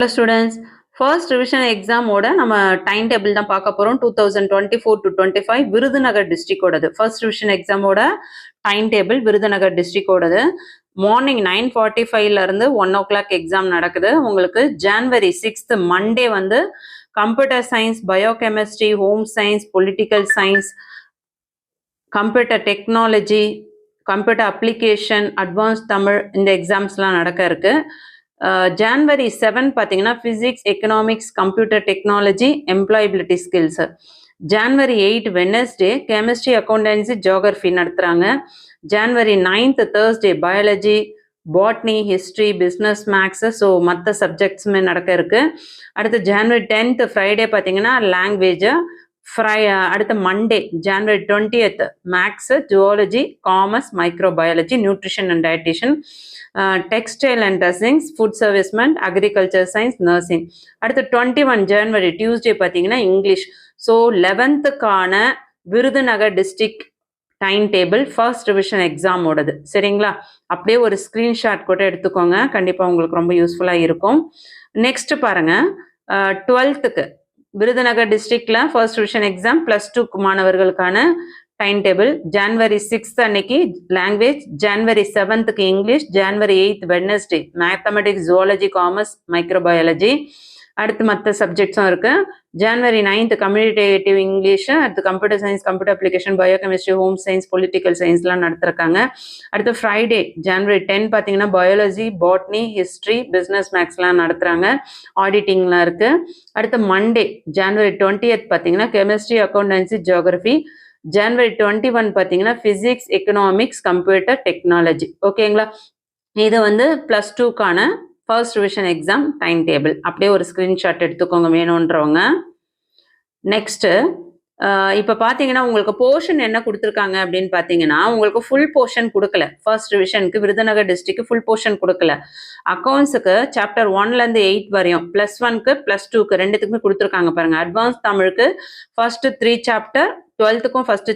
Hello students, first revision exam ஓட நம்ம time table தான் பார்க்க போறோம். 2024 to 25 விருதுநகர் டிஸ்ட்ரிக்ட் ஓடது ஃபர்ஸ்ட் ரிவிஷன் எக்ஸாம் ஓட டைம் டேபிள் விருதுநகர் டிஸ்ட்ரிக்ட் ஓடது மார்னிங் 9:45ல இருந்து 1 o'clock எக்ஸாம் நடக்குது. உங்களுக்கு ஜனவரி 6th மண்டே வந்து computer science, biochemistry, home science, political science, computer technology, computer application, advance Tamil இந்த எக்ஸாம்ஸ்லாம் நடக்க இருக்கு. ஜான்வரி 7 பார்த்தீங்கன்னா physics, economics, computer technology, employability skills. January 8 Wednesday chemistry, accountancy, geography நடத்துகிறாங்க. January 9th Thursday biology, botany, history, business, maths, so மற்ற சப்ஜெக்ட்ஸுமே நடக்க இருக்கு. அடுத்து ஜான்வரி 10th ஃப்ரைடே பார்த்தீங்கன்னா லாங்குவேஜு. அடுத்த Monday January 20th maths, zoology, commerce, microbiology, nutrition and dietitian, textile and dressings, food service management, agriculture science, nursing. அடுத்து 21 ஜனவரி Tuesday பார்த்தீங்கன்னா English. So 11th Virudhunagar district time table first revision எக்ஸாமோடது. சரிங்களா? அப்படியே ஒரு screenshot கூட எடுத்துக்கோங்க, கண்டிப்பாக உங்களுக்கு ரொம்ப யூஸ்ஃபுல்லாக இருக்கும். நெக்ஸ்ட் பாருங்க, 12th விருதுநகர் டிஸ்ட்ரிக்ட்ல ஃபர்ஸ்ட் ரிவிஷன் எக்ஸாம் +2 மாணவர்களுக்கான டைம் டேபிள். ஜான்வரி 6th அன்னைக்கு language, January 7th English, January 8th Wednesday mathematics, zoology, commerce, microbiology. அடுத்து மற்ற சப்ஜெக்ட்ஸும் இருக்கு. ஜான்வரி 9th கம்யூனிகேட்டிவ் இங்கிலீஷ், அடுத்து computer science, computer application, biochemistry, home science, political சயின்ஸ்லாம் நடத்திருக்காங்க. அடுத்து ஃப்ரைடே ஜான்வரி 10 பார்த்தீங்கன்னா பயாலஜி, பாட்னி, ஹிஸ்ட்ரி, பிஸ்னஸ், மேக்ஸ்லாம் நடத்துகிறாங்க. ஆடிட்டிங்லாம் இருக்கு. அடுத்து மண்டே ஜான்வரி 20th பார்த்தீங்கன்னா கெமிஸ்ட்ரி, அக்கௌண்டன்சி, ஜியோகிரஃபி. ஜான்வரி 21 பார்த்தீங்கன்னா ஃபிசிக்ஸ், எக்கனாமிக்ஸ், கம்ப்யூட்டர் டெக்னாலஜி. ஓகேங்களா? இது வந்து +2க்கான first revision exam time table. அப்படியே ஒரு ஸ்க்ரீன்ஷாட் எடுத்துக்கோங்க வேணுன்றவங்க. நெக்ஸ்ட்டு இப்போ பார்த்தீங்கன்னா உங்களுக்கு போர்ஷன் என்ன கொடுத்துருக்காங்க அப்படின்னு பார்த்தீங்கன்னா, உங்களுக்கு ஃபுல் போர்ஷன் கொடுக்கல. ஃபர்ஸ்ட் ரிவிஷனுக்கு விருதுநகர் டிஸ்ட்ரிக்ட் ஃபுல் போர்ஷன் கொடுக்கல. அக்கௌண்ட்ஸுக்கு சாப்டர் 1லேருந்து 8 வரையும், +1க்கு +2க்கு ரெண்டுத்துக்குமே கொடுத்துருக்காங்க பாருங்க. அட்வான்ஸ் தமிழுக்கு ஃபர்ஸ்ட் 3 சாப்டர், 12க்கும் ஃபர்ஸ்ட்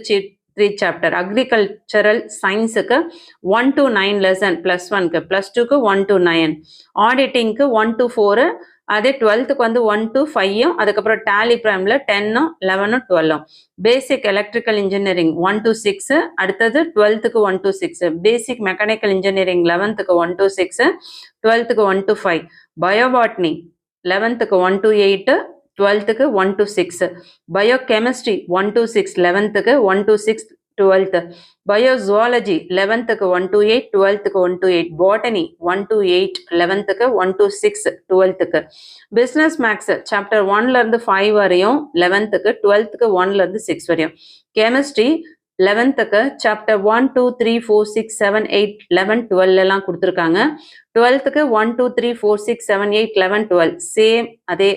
3 சாப்டர். அக்ரிகல்ச்சரல் சயின்ஸுக்கு 1 to 9 லெசன், +1க்கு, +2க்கு 1 to 9. ஆடிட்டிங்க்கு 1 to 4, அதே 12க்கு வந்து 1 to 5, அதுக்கப்புறம் டேலி பிரைம்ல 10, 11, 12. பேசிக் எலக்ட்ரிக்கல் இன்ஜினியரிங் 1 to 6, அடுத்தது 12க்கு 1 to 6. பேசிக் மெக்கானிக்கல் இன்ஜினியரிங் 11க்கு 1 to 6, 12க்கு 1 to 5. பயோபாட்னி 11க்கு 1 to 8, 12க்கு 1 to 6. பயோகெமிஸ்ட்ரி 1 to 6, 11க்கு 1 to 6, 12th. பயோசுவாலஜி 11க்கு 1 to 8, 12க்கு 1 to 8. பாட்டனி 1 to 8, 11க்கு 1 to 6, 12க்கு. பிஸ்னஸ் மேக்ஸ் சாப்டர் 1லேருந்து 5 வரையும் 11க்கு, 12க்கு 1லேருந்து 6 வரையும். கெமிஸ்ட்ரி 11க்கு சாப்டர் 1, 2, 3, 4, 6, 7, 8, 11, 12 எல்லாம் கொடுத்துருக்காங்க. 12க்கு 1, 2, 3, 4, 6, 7, 8, 11, 12 சேம் அதே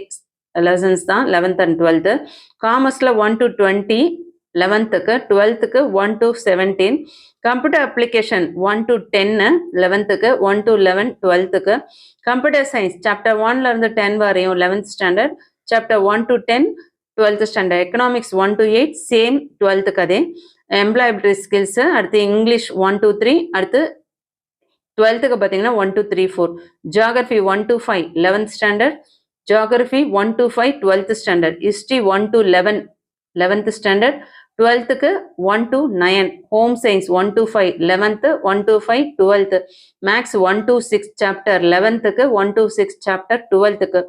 லெசன்ஸ் தான் 11th and 12th. காமர்ஸில் 1 to 20 11க்கு, 12க்கு 1 to 17. கம்ப்யூட்டர் அப்ளிகேஷன் 1 to 10 11க்கு, 1 to 11 12க்கு. கம்ப்யூட்டர் சயின்ஸ் சாப்டர் 1லேருந்து 10 வரையும் 11th standard, chapter 1 to 10 12th standard. Economics 1 to 8 same 12க்கு அதே. எம்ப்ளாயபிலிட்டி ஸ்கில்ஸு, அடுத்து இங்கிலீஷ் 1 to 3, அடுத்து 12க்கு பார்த்தீங்கன்னா 1 to 3, 4. Geography 1 to 5 11th standard, geography 1 to 5 12th standard. History 1 to 11 11th standard, 12க்கு 1 to 9. Home science 1 to 5 11th, 1 to 5 12th. Maths 1 to 6 chapter 11க்கு, 1 to 6 chapter 12க்கு.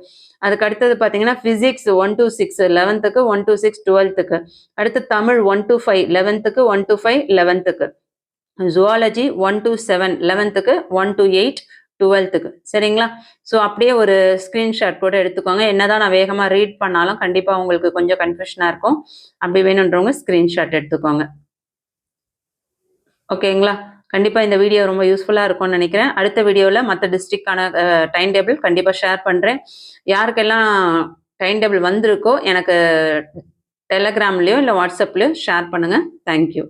அதுக்கு அடுத்தது பார்த்தீங்கன்னா ஃபிசிக்ஸ் 1 to 6 11க்கு, 1 to 6 12க்கு. அடுத்து தமிழ் 1 to 5 11க்கு, 1 to 5 11க்கு. Zoology 1 to 7 11க்கு, 1 to 8 12க்கு. சரிங்களா? ஸோ அப்படியே ஒரு ஸ்க்ரீன்ஷாட் கூட எடுத்துக்கோங்க. என்னதான் நான் வேகமாக ரீட் பண்ணாலும் கண்டிப்பாக உங்களுக்கு கொஞ்சம் கன்ஃபியூஷனாக இருக்கும். அப்படி வேணுன்றவங்க ஸ்க்ரீன்ஷாட் எடுத்துக்கோங்க. ஓகேங்களா? கண்டிப்பாக இந்த வீடியோ ரொம்ப யூஸ்ஃபுல்லாக இருக்கும்னு நினைக்கிறேன். அடுத்த வீடியோவில் மற்ற டிஸ்ட்ரிக்டான டைம் டேபிள் கண்டிப்பாக ஷேர் பண்ணுறேன். யாருக்கெல்லாம் டைம் டேபிள் வந்திருக்கோ எனக்கு டெலகிராம்லேயோ இல்லை வாட்ஸ்அப்லேயோ ஷேர் பண்ணுங்கள். தேங்க்யூ.